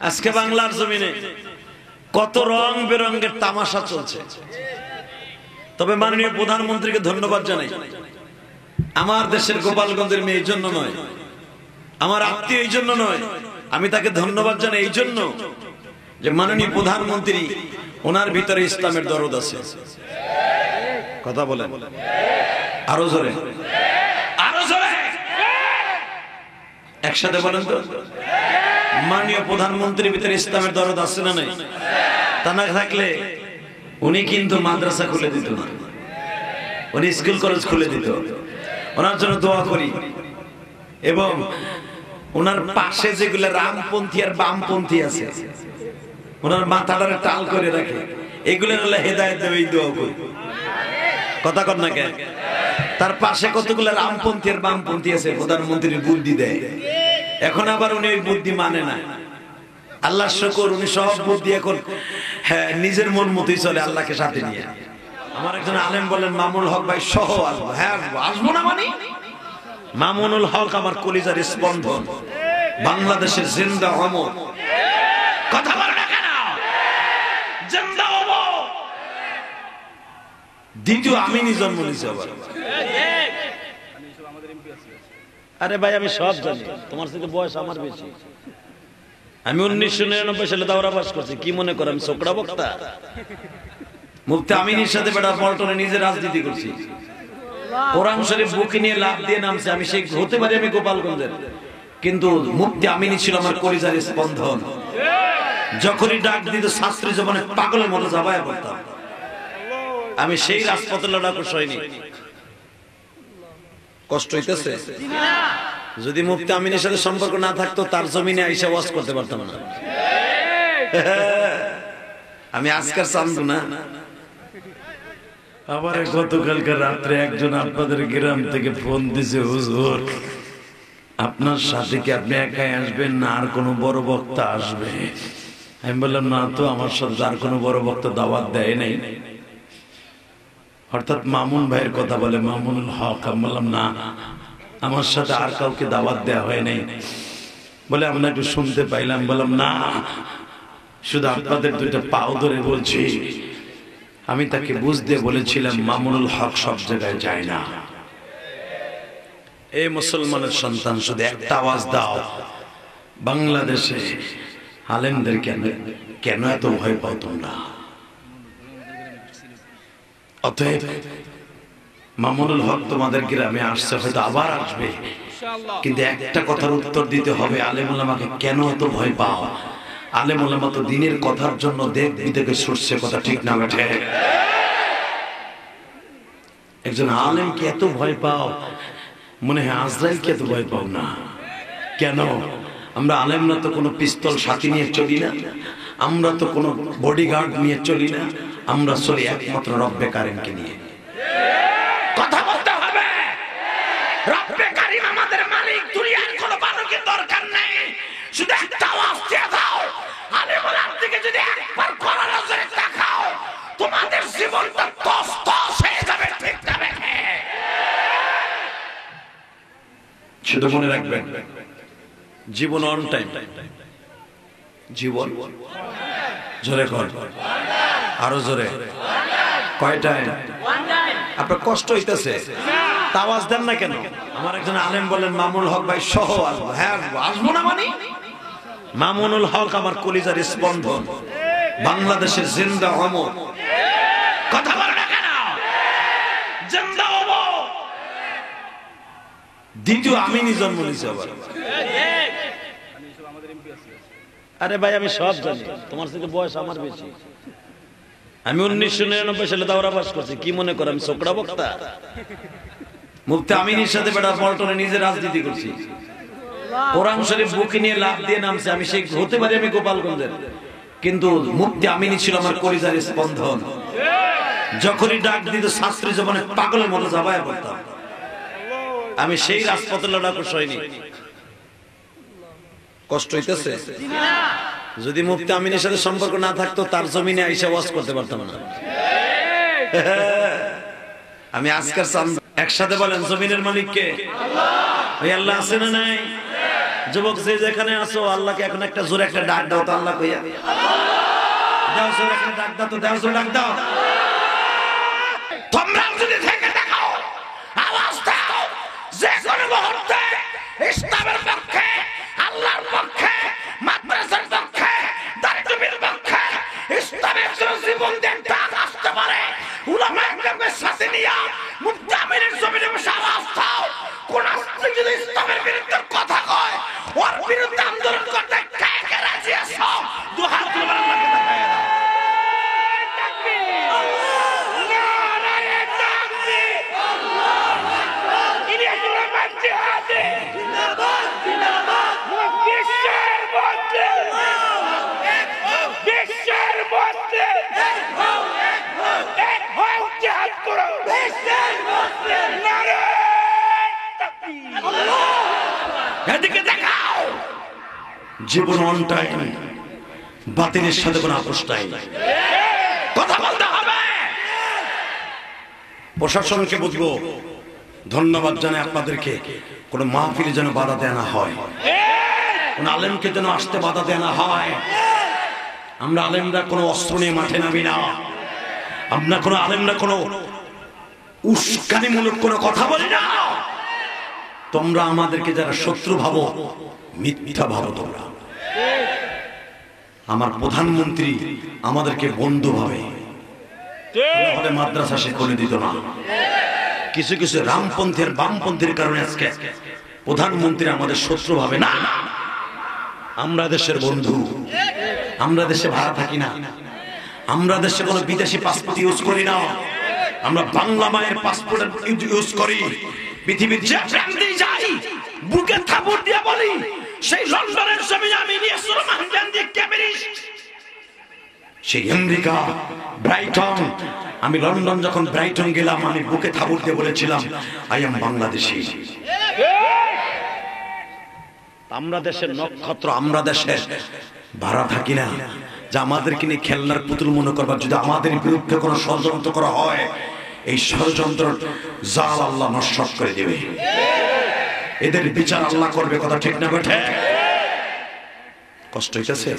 আজকে বাংলার জমিনে কত রং বেরঙের তামাশা চলছে। তবে মাননীয় প্রধানমন্ত্রীকে ধন্যবাদ জানাই। আমার দেশের গোপালগঞ্জের মেয়ে এই জন্য নয়, আমার আত্মীয় এই জন্য নয়, আমি তাকে ধন্যবাদ জানাই এই জন্য যে মাননীয় প্রধানমন্ত্রী ওনার ভিতরে ইসলামের দরদ আছে। কথা বলেন আরো জোরে, আরো জোরে, একসাথে বলেন তো। মাননীয় প্রধানমন্ত্রীর ভিতরে ইসলামের দরদ আছে না নাই? তা না থাকলে উনি কিন্তু মাদ্রাসা খুলে দিত না, উনি স্কুল কলেজ খুলে দিত। ওনার জন্য দোয়া করি। এবং ওনার পাশে যেগুলো রামপন্থী আর বামপন্থী আছে, ওনার মাথাটারে টাল করে রাখে, এগুলো হেদায়েত দেবে এই দোয়া করি। কথা কর না কেন? তার পাশে কতগুলো রামপন্থী আর বামপন্থী আছে, প্রধানমন্ত্রীর বুদ্ধি দেয়। এখন আবার উনি ওই বুদ্ধি মানে না। আল্লাহ শুকর, উনি সব বুদ্ধি এখন হ্যাঁ নিজের মন মতোই চলে, আল্লাহকে সাথে নিয়ে। আমার একজন আলেম বলেন মামুনুল হক ভাই সহ আসবো। হ্যাঁ আসবো না মানে? মামুনুল হক আমার কলিজার স্পন্দন, বাংলাদেশের জিন্দা অমর। কথা বলে না কেন? জিন্দা অমর। দ্বিতীয় আমিনই জন্ম নিয়েছে আবার। আরে ভাই আমি সব জানি, তোমার সাথে বয়স আমার বেশি। আমি 1999 সালে দাওরা পাস করছি, কি মনে করেন চোকড়া বক্তা? মুফতি আমিনের সাথে বেটা পল্টনে নিজে রাজনীতি করছি, কোরআন শরীফ বুকে নিয়ে লাভ দিয়ে নামছে। আমি সেই হতে পারি আমি গোপালগঞ্জের, কিন্তু মুফতি আমিনী ছিল আমার কলিজার স্পন্দন। যখনই ডাক দিত শাস্ত্রী জীবনে পাগলের মতো জাবায়া পড়তাম। আমি সেই রাজপথে লড়াকু সৈনিক। কষ্ট হইতেছে? যদি মুফতি আমিনের সাথে সম্পর্ক না থাকতো তার জমিনে আইসা ওয়াজ করতে পারতাম না। আমি আজকাল চান্দু না। আবার গতকালকে রাত্রে একজন আপনাদের গ্রাম থেকে ফোন দিছে, হুজুর আপনার সাথে কি আপনি একাই আসবেন না আর কোনো বড় বক্তা আসবে? আমি বললাম না তো, আমার সাথে আর কোনো বড় বক্তা দাওয়াত দেয় নাই। অর্থাৎ মামুন ভাইয়ের কথা বলে, মামুনুল হক। আমি বললাম না, আমার সাথে আর কাউকে দাওয়াত দেওয়া হয় নাই। বলে আমরা একটু শুনতে পাইলাম। বললাম না, শুধু আপনাদের দুইটা পাও ধরে বলছি, আমি তাকে বুঝতে বলেছিলাম মামুনুল হক সব জায়গায় যায় না। এই মুসলমানের সন্তান, শুধু একটা আওয়াজ দাও, বাংলাদেশে আলেমদের কেন এত ভয় পাও তোমরা? অতএব মামুনুল হক তোমাদের গ্রামে আসছে, হয়তো আবার আসবে, কিন্তু একটা কথার উত্তর দিতে হবে, আলেম ওলামাকে কেন এত ভয় পাও? আলেম ওলামা তো দিনের কথার জন্য দেখ বিদেকে ছুটছে, কথা ঠিক না বেঠে? একজন আলেমকে এত ভয় পাও, মনে হয় আজরাইলকে এত ভয় পাও না কেন? আমরা আলেমরা তো কোনো পিস্তল সাথী নিয়ে চলি না, আমরা তো কোনো বডিগার্ড নিয়ে চলি না, আমরা চলি একমাত্র রব্বে কারিমকে নিয়ে। কথা বলতে হবে। রব্বে কারিম আমাদের মালিক, দুনিয়ার কোনো মালিকের দরকার নেই। শুধু একটা আওয়াজ দিয়ে দাও, আলেম ওলামার দিকে যদি একবার কড়া নজরে তাকাও, তোমাদের জীবনটা তছনছ হয়ে যাবে, ঠিক না বেঠে? শুধু মনে রাখবেন, জীবন অন টাইম। জীবন জোরে কর, আরো জোরে। কয়টায়? আপনার কষ্ট হইতেছে, আওয়াজ দেন না কেন? আমার একজন আলেম বলেন মামুনুল হক ভাই সহ আসবো। হ্যাঁ আসবো না মানে? মামুনুল হক আমার কলিজার স্পন্দন, বাংলাদেশের জিন্দা অমর। কথা বলে না কেন? জিন্দা অমর। দ্বিতীয় আমিনই জন্ম নিয়েছে আবার। আরে ভাই আমি সব জানি, তোমার সাথে বয়স আমার বেশি। আমি 1999 সালে দাওরা পাস করছি, কি মনে করেন চোকড়া বক্তা? মুফতি আমিনের সাথে বেটা পল্টনে নিজে রাজনীতি করছি, কোরআন শরীফ বুকে নিয়ে লাভ দিয়ে নামছে। আমি সেই হতে পারি আমি গোপালগঞ্জের, কিন্তু মুফতি আমিনী ছিল আমার কলিজার স্পন্দন। যখনই ডাক দিত শাস্ত্রী জীবনে পাগলের মতো জাবায়া পড়তাম। আমি সেই রাজপথে লড়াকু সৈনিক। কষ্ট হইতেছে? যদি মুফতি আমিনের সাথে সম্পর্ক না থাকতো তার জমিনে আইসা ওয়াজ করতে পারতাম না। আমি আজকাল একসাথে বলেন জমিনের মালিক কে? আল্লাহ। ওই আল্লাহ আছে না নাই? যুবক যে যেখানে আছো আল্লাহকে এখন একটা জোরে একটা ডাক দাও তো, আল্লাহ কইয়া দাও, জোরে একটা ডাক দাও তো, দাও জোরে ডাক দাও। তোমরা যদি থেকে দেখো আওয়াজ দাও, যে কোনো মুহূর্তে ইসলামের পক্ষে, আল্লাহর পক্ষে, মাদ্রাসার পক্ষে, দারিদ্র্যের পক্ষে ইসলামের জন্য জীবন দেন ডাক আসতে পারে। উলামায়ে কেরামের সাথে নিয়া মুফতি আমিনের জমিনে বসে আওয়াজ দাও, কোন আসলে যদি ইসলামের বিরুদ্ধে কথা কয় ওর বিরুদ্ধে আন্দোলন করতে কে কে রাজি আছো? দু হাত তুলে আল্লাহকে দেখায় দাও। জীবন অন টাইম, বাতিলের সাথে কোনো আপোষ নাই, কথা বলতে হবে। প্রশাসনকে বুঝবো, ধন্যবাদ জানাই আপনাদেরকে। কোন মাহফিলে যেন বাধা দেয়া না হয়, কোন আলেমকে যেন আসতে বাধা দেয়া না হয়। আমরা আলেমরা কোনো অস্ত্র নিয়ে মাঠে নামি না, আমরা কোনো আলেমরা কোনো উস্কানিমূলক কোনো কথা বলি না। তোমরা আমাদেরকে যারা শত্রু ভাবো, মিথ্যা ভাবো। তোমরা আমার প্রধানমন্ত্রী আমাদেরকে বন্ধু ভাবে, তাহলে মাদ্রাসা সে খুলে দিত না। কিছু কিছু রামপন্থীর বামপন্থীর কারণে আজকে প্রধানমন্ত্রী আমাদের শত্রু ভাবে না। আমরা দেশের বন্ধু, আমরা দেশে ভাড়া থাকি না, আমরা দেশে কোনো বিদেশি পাসপোর্ট ইউজ করি না, আমরা বাংলা মায়ের পাসপোর্ট ইউজ করি। পৃথিবীর যে প্রান্তে যাই বুকে থাপড় দিয়ে বলি, সেই লন্ডনের জমিনে আমি সেই আমেরিকা ব্রাইটন, আমি লন্ডন যখন ব্রাইটন গেলাম আমি বুকে থাপড় দিয়ে বলেছিলাম আই এম বাংলাদেশি। আমরা দেশের নক্ষত্র, আমরা দেশের ভাড়া থাকি না যে আমাদেরকে নিয়ে খেলনার পুতুল মনে করবার। যদি আমাদের বিরুদ্ধে কোনো ষড়যন্ত্র করা হয়, এই ষড়যন্ত্র জাল আল্লাহ নস্যাৎ করে দেবে, এদের বিচার আল্লাহ করবে। কথা ঠিক না বেঠে? কষ্ট হইতেছে?